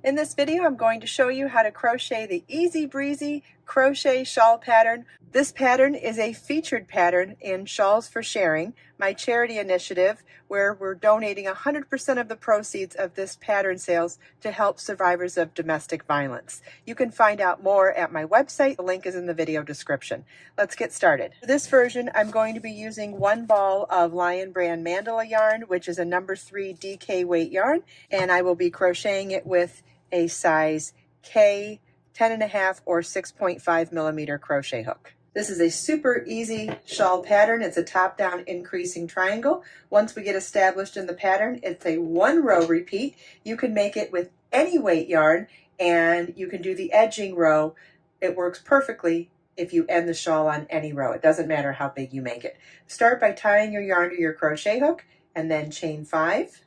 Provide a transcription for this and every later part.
In this video, I'm going to show you how to crochet the Easy Breezy Crochet Shawl pattern. This pattern is a featured pattern in Shawls for Sharing, my charity initiative, where we're donating 100% of the proceeds of this pattern sales to help survivors of domestic violence. You can find out more at my website. The link is in the video description. Let's get started. For this version, I'm going to be using one ball of Lion Brand Mandala yarn, which is a number 3 DK weight yarn, and I will be crocheting it with a size K 10.5 or 6.5 millimeter crochet hook. This is a super easy shawl pattern. It's a top-down increasing triangle. Once we get established in the pattern, it's a 1-row repeat. You can make it with any weight yarn, and you can do the edging row. It works perfectly if you end the shawl on any row. It doesn't matter how big you make it. Start by tying your yarn to your crochet hook and then chain 5.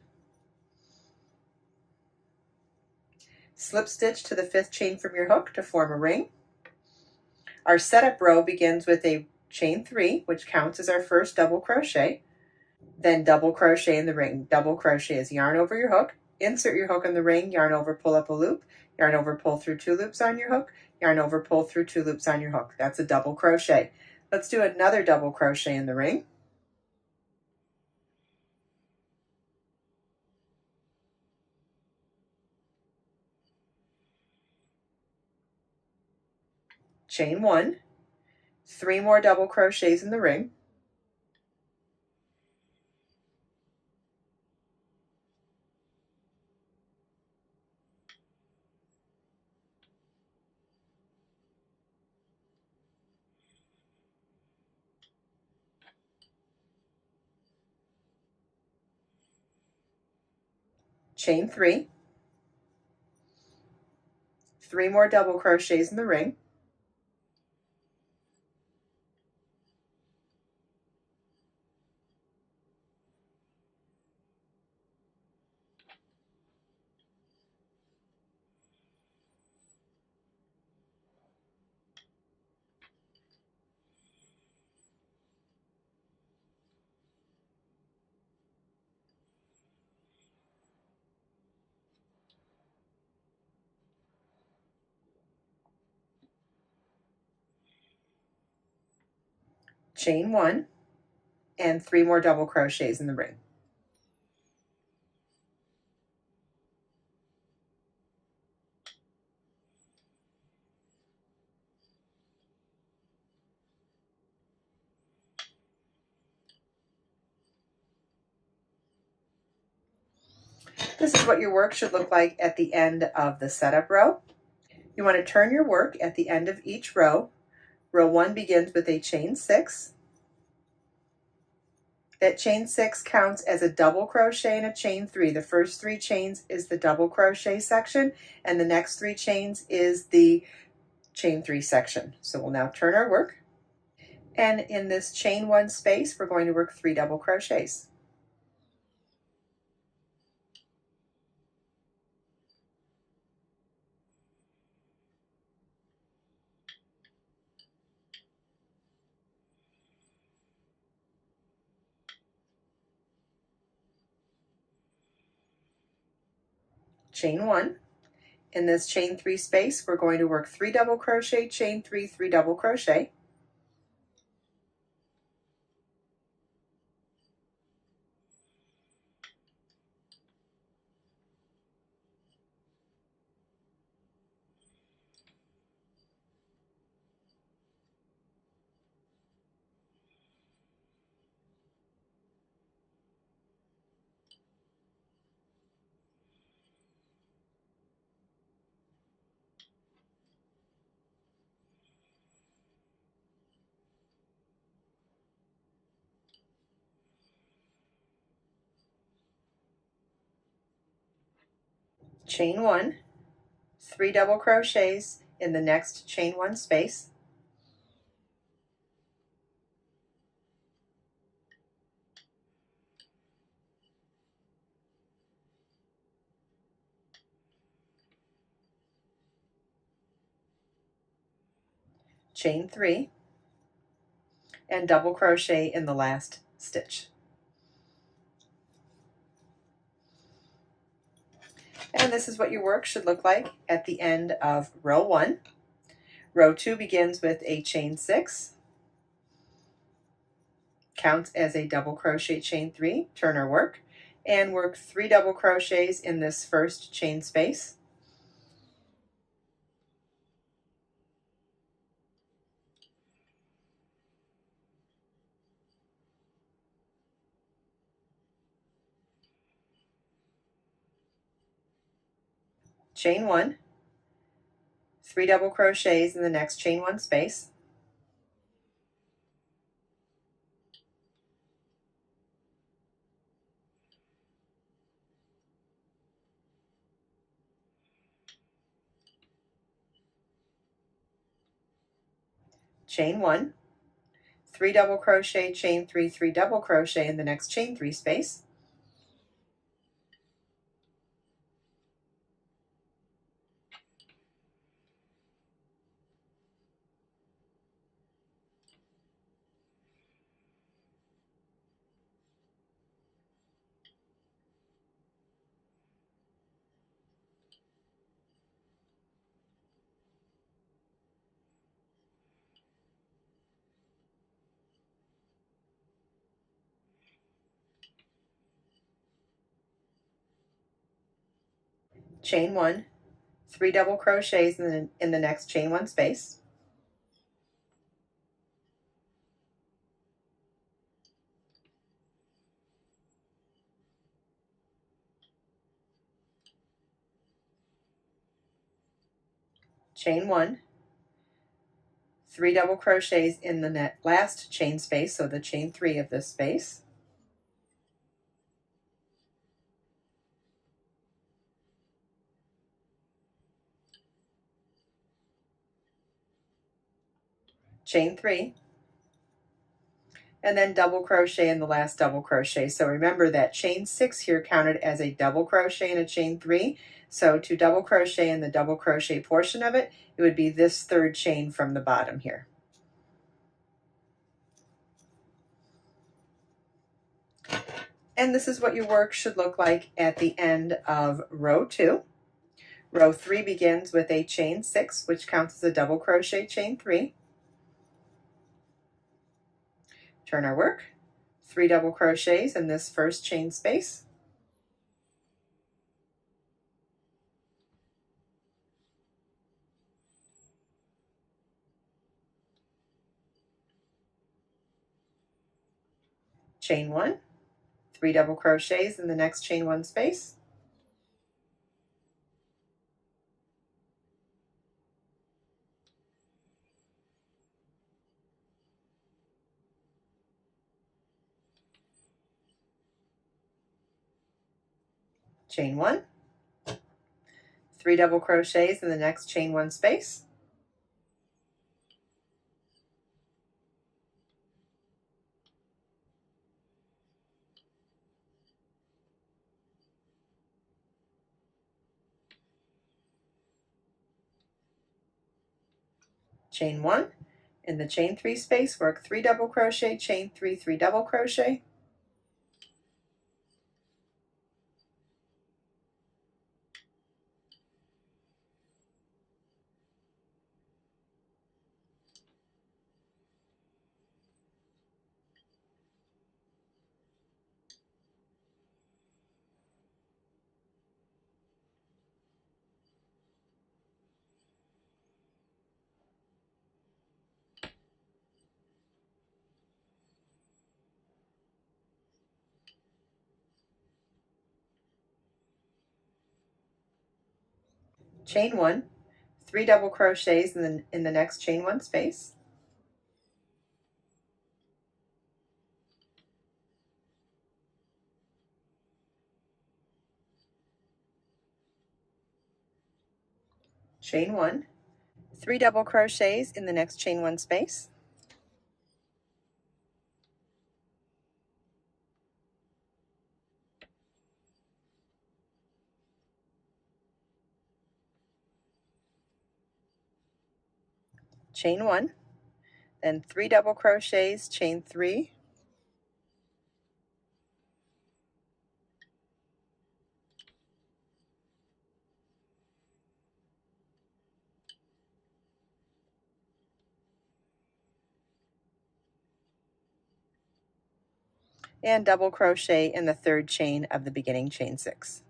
Slip stitch to the 5th chain from your hook to form a ring. Our setup row begins with a chain 3, which counts as our first double crochet. Then double crochet in the ring. Double crochet is yarn over your hook, insert your hook in the ring, yarn over, pull up a loop, yarn over, pull through 2 loops on your hook, yarn over, pull through 2 loops on your hook. That's a double crochet. Let's do another double crochet in the ring. Chain 1, 3 more double crochets in the ring, chain 3, 3 more double crochets in the ring, chain 1, and 3 more double crochets in the ring. This is what your work should look like at the end of the setup row. You want to turn your work at the end of each row. Row 1 begins with a chain 6. That chain 6 counts as a double crochet and a chain 3. The first 3 chains is the double crochet section, and the next 3 chains is the chain 3 section. So we'll now turn our work, and in this chain 1 space, we're going to work 3 double crochets. Chain 1. In this chain 3 space, we're going to work 3 double crochet, chain 3, 3 double crochet. Chain 1, 3 double crochets in the next chain 1 space. Chain 3, and double crochet in the last stitch. And this is what your work should look like at the end of row 1. Row 2 begins with a chain 6, counts as a double crochet chain 3, turn our work, and work 3 double crochets in this first chain space. Chain 1, 3 double crochets in the next chain 1 space, chain 1, 3 double crochet, chain 3, 3 double crochet in the next chain 3 space, chain 1, 3 double crochets in the next chain 1 space, chain 1, 3 double crochets in the last chain space, so the chain 3 of this space, chain 3, and then double crochet in the last double crochet. So remember that chain 6 here counted as a double crochet in a chain 3. So to double crochet in the double crochet portion of it, it would be this third chain from the bottom here. And this is what your work should look like at the end of row 2. Row 3 begins with a chain 6, which counts as a double crochet chain 3. Turn our work, 3 double crochets in this first chain space, chain 1, 3 double crochets in the next chain 1 space, chain 1, 3 double crochets in the next chain 1 space, chain 1, in the chain 3 space, work 3 double crochet, chain 3, 3 double crochet, chain 1, 3 double crochets in the next chain 1 space, chain 1, 3 double crochets in the next chain 1 space, chain 1, then 3 double crochets, chain 3, and double crochet in the third chain of the beginning chain 6.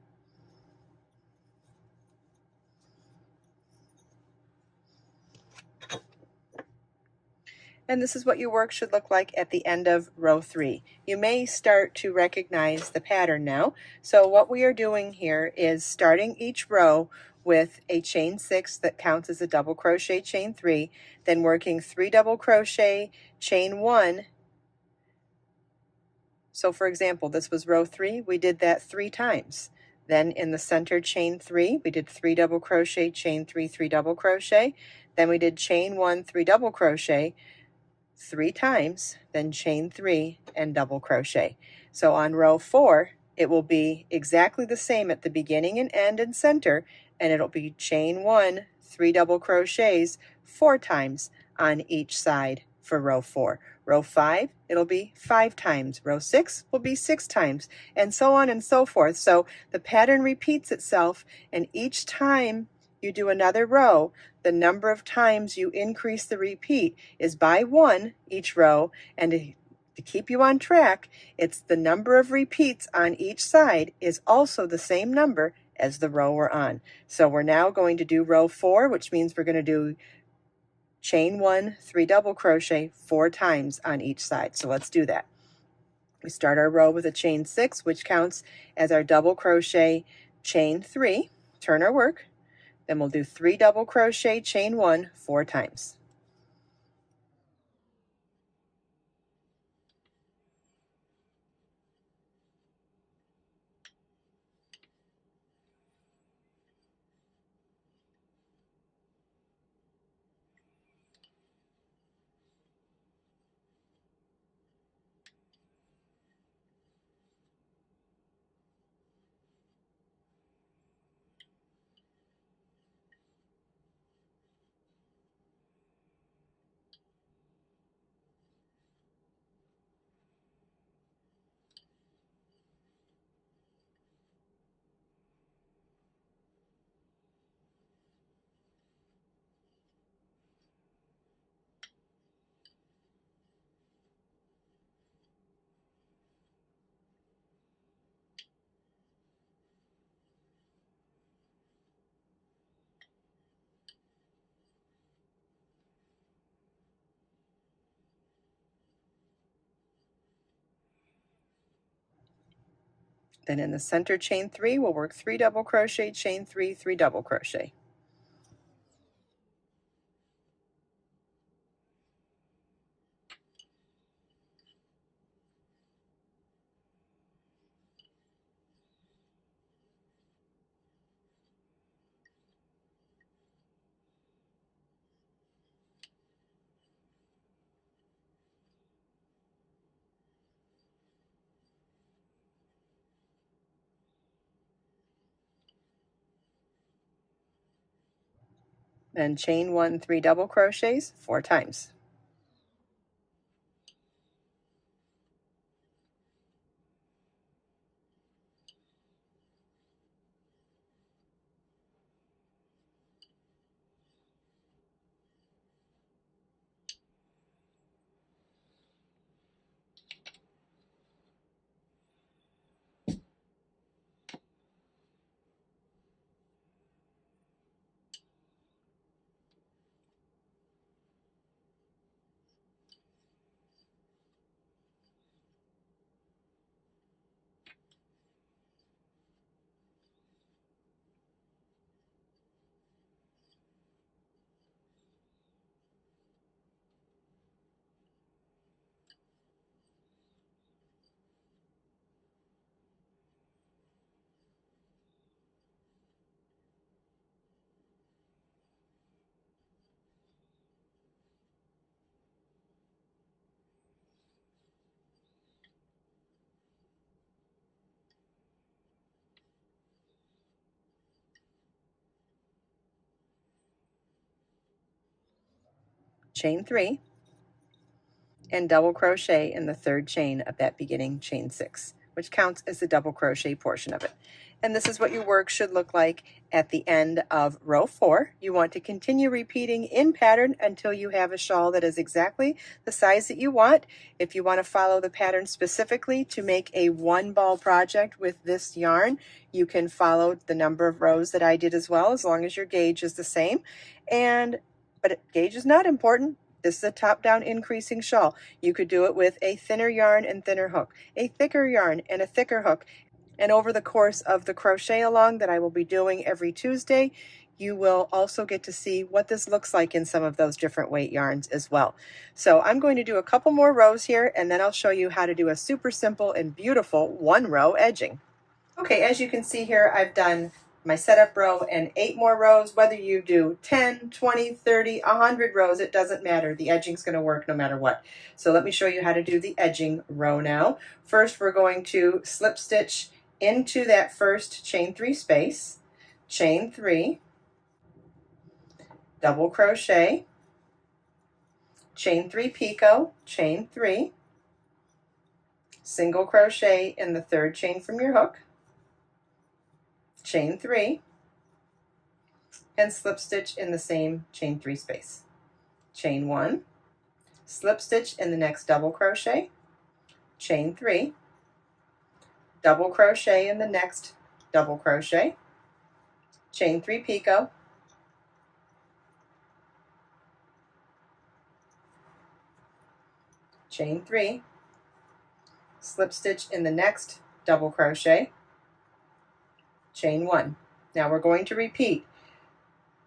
And this is what your work should look like at the end of row 3. You may start to recognize the pattern now. So what we are doing here is starting each row with a chain 6 that counts as a double crochet chain 3, then working 3 double crochet, chain 1. So for example, this was row 3, we did that 3 times. Then in the center chain 3, we did 3 double crochet, chain 3, 3 double crochet. Then we did chain 1, 3 double crochet, 3 times, then chain 3 and double crochet. So on row 4, it will be exactly the same at the beginning and end and center, and it'll be chain 1, 3 double crochets 4 times on each side for row 4. Row 5, it'll be 5 times. Row 6 will be 6 times, and so on and so forth. So the pattern repeats itself, and each time you do another row, the number of times you increase the repeat is by 1 each row, and to keep you on track, it's the number of repeats on each side is also the same number as the row we're on. So we're now going to do row 4, which means we're going to do chain 1, 3 double crochet 4 times on each side. So let's do that. We start our row with a chain 6, which counts as our double crochet chain 3, turn our work. Then we'll do 3 double crochet, chain 1 4 times. Then in the center chain 3, we'll work 3 double crochet, chain 3, 3 double crochet. Then chain 1, 3 double crochets 4 times. Chain 3 and double crochet in the third chain of that beginning chain 6, which counts as the double crochet portion of it. And this is what your work should look like at the end of row 4. You want to continue repeating in pattern until you have a shawl that is exactly the size that you want. If you want to follow the pattern specifically to make a 1-ball project with this yarn, you can follow the number of rows that I did as well, as long as your gauge is the same. But gauge is not important. This is a top-down increasing shawl. You could do it with a thinner yarn and thinner hook, a thicker yarn and a thicker hook. And over the course of the crochet along that I will be doing every Tuesday, you will also get to see what this looks like in some of those different weight yarns as well. So I'm going to do a couple more rows here, and then I'll show you how to do a super simple and beautiful 1-row edging. Okay, as you can see here, I've done my setup row and 8 more rows. Whether you do 10, 20, 30, 100 rows, it doesn't matter. The edging's going to work no matter what. So let me show you how to do the edging row now. First, we're going to slip stitch into that first chain 3 space, chain 3, double crochet, chain 3 picot, chain 3, single crochet in the 3rd chain from your hook, chain 3, and slip stitch in the same chain 3 space. Chain 1, slip stitch in the next double crochet, chain 3, double crochet in the next double crochet, chain 3 picot, chain 3, slip stitch in the next double crochet, chain 1. Now we're going to repeat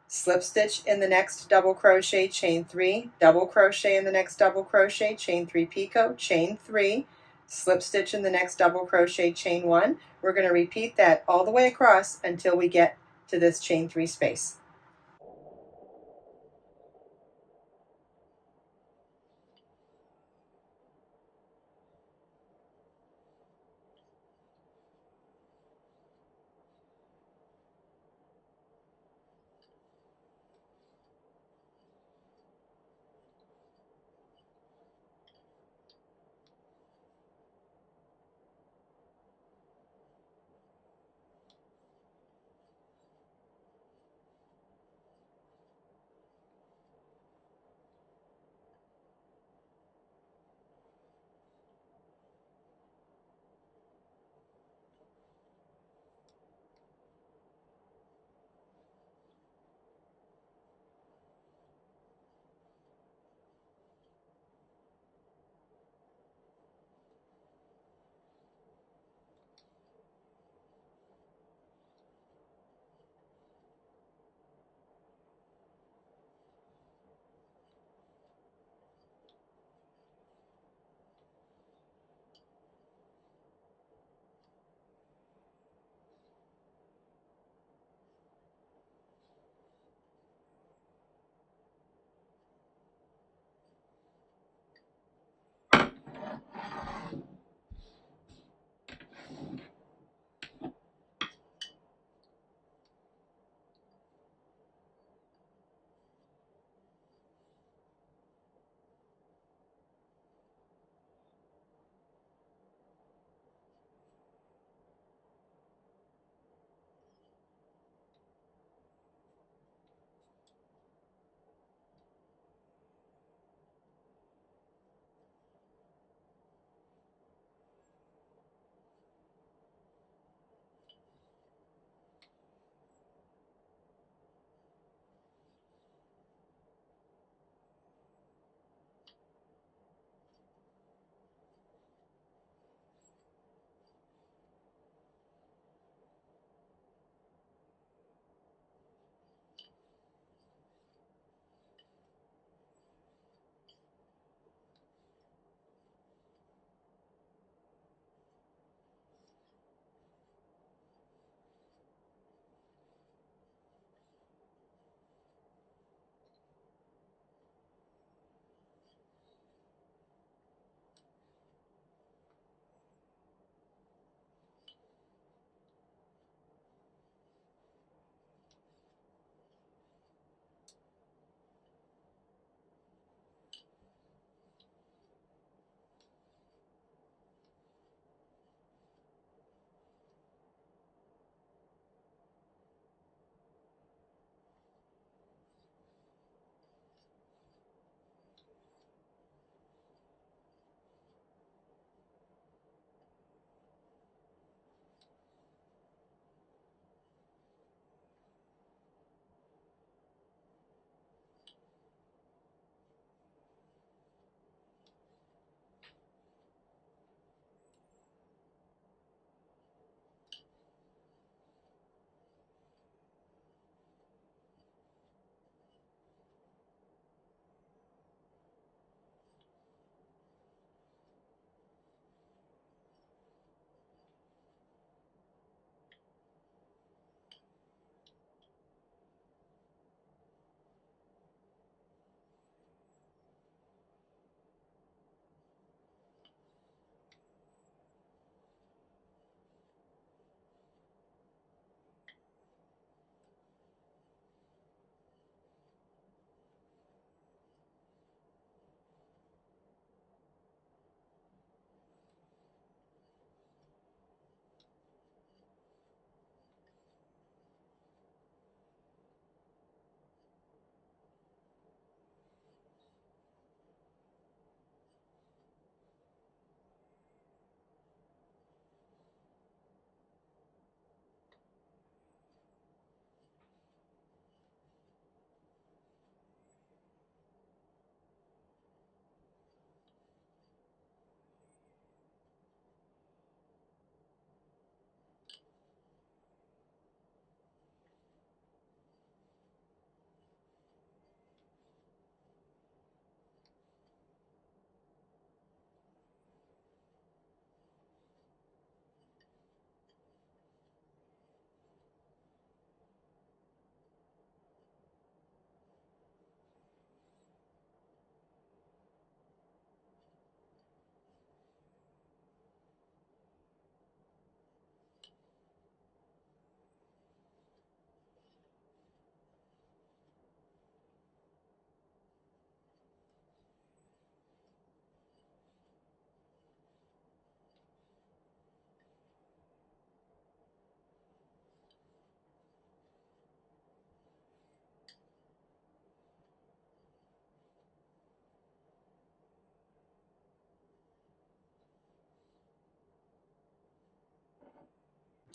slip stitch in the next double crochet, chain 3, double crochet in the next double crochet, chain 3 picot, chain 3, slip stitch in the next double crochet, chain 1. We're going to repeat that all the way across until we get to this chain 3 space.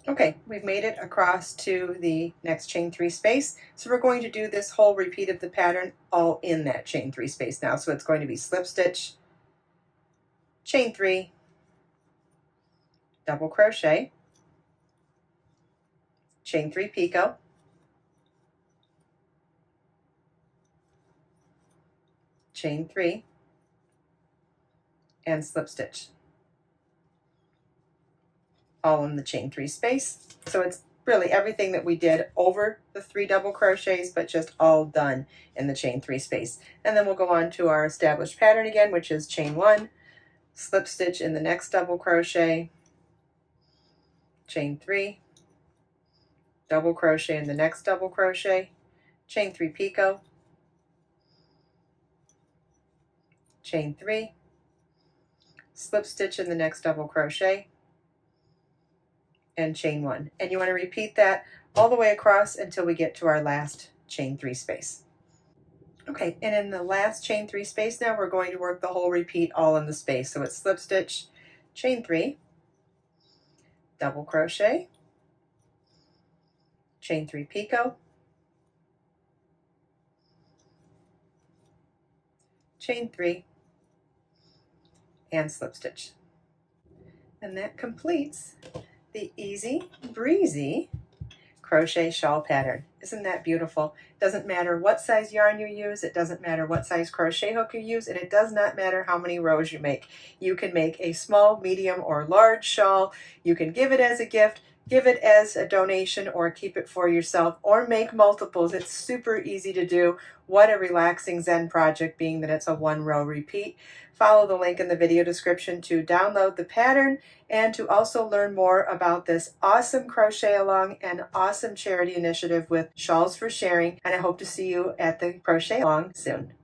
Okay, we've made it across to the next chain 3 space. So we're going to do this whole repeat of the pattern all in that chain 3 space now. So it's going to be slip stitch, chain 3, double crochet, chain 3 picot, chain 3, and slip stitch, all in the chain 3 space. So it's really everything that we did over the 3 double crochets, but just all done in the chain 3 space. And then we'll go on to our established pattern again, which is chain 1, slip stitch in the next double crochet, chain 3, double crochet in the next double crochet, chain 3 picot, chain 3, slip stitch in the next double crochet, and chain 1. And you want to repeat that all the way across until we get to our last chain 3 space. Okay, and in the last chain 3 space now we're going to work the whole repeat all in the space. So it's slip stitch, chain 3, double crochet, chain 3 picot, chain 3, and slip stitch. And that completes the easy breezy crochet shawl pattern. Isn't that beautiful? It doesn't matter what size yarn you use, it doesn't matter what size crochet hook you use, and it does not matter how many rows you make. You can make a small, medium, or large shawl. You can give it as a gift, give it as a donation, or keep it for yourself, or make multiples. It's super easy to do. What a relaxing Zen project, being that it's a 1-row repeat. Follow the link in the video description to download the pattern and to also learn more about this awesome crochet along and awesome charity initiative with Shawls for Sharing. And I hope to see you at the crochet along soon.